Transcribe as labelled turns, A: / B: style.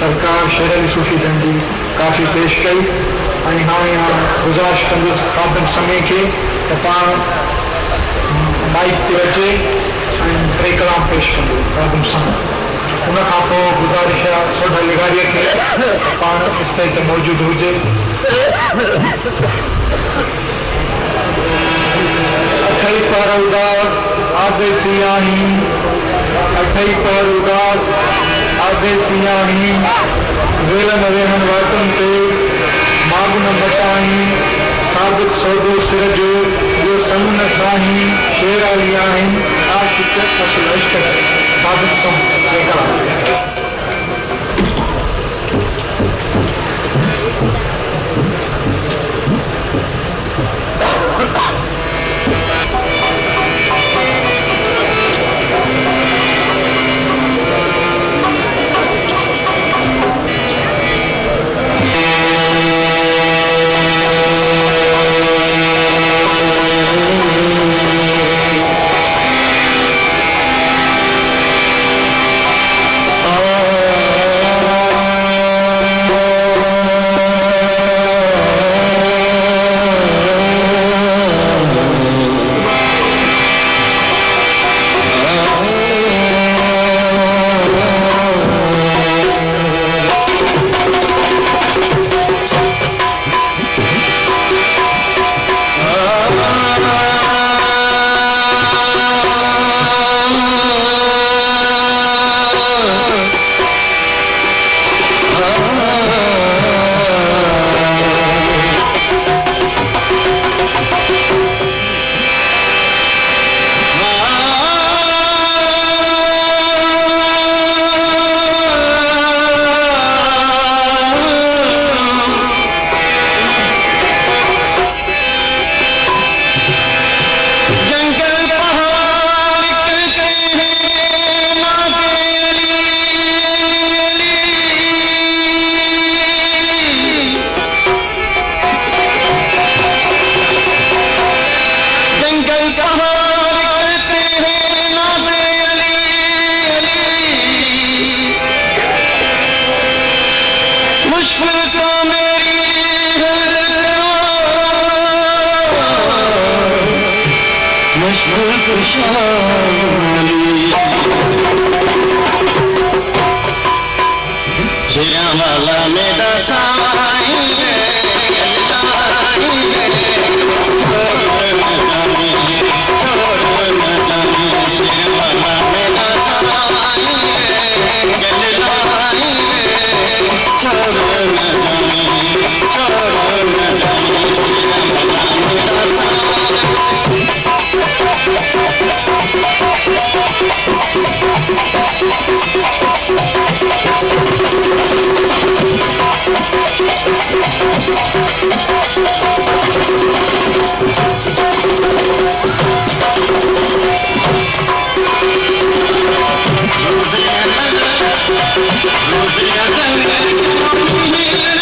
A: सरकार शेर अली सूफ़ी जी काफ़ी पेश कई ऐं हाणे गुज़ारिश कंदुसि ख़ातिन समय के त पाण माइक ते अचे ऐं टे कलाम पेश कंदो ख़ातिन समय। उन खां पोइ गुज़ारिश आहे सोढा लिगारीअ खे त पाण स्टेज ते मौजूदु हुजे। अठई पर उदास आदे सियाही, अठई पर उदास आदे सियाही, वेलन वेहन वातन ते माग न मटाई, साबित सौदो सिर जो जो संग न साही, शेर आली आहिनि आशिक़ असल इश्क़ साबित सम लेकर।
B: रोज़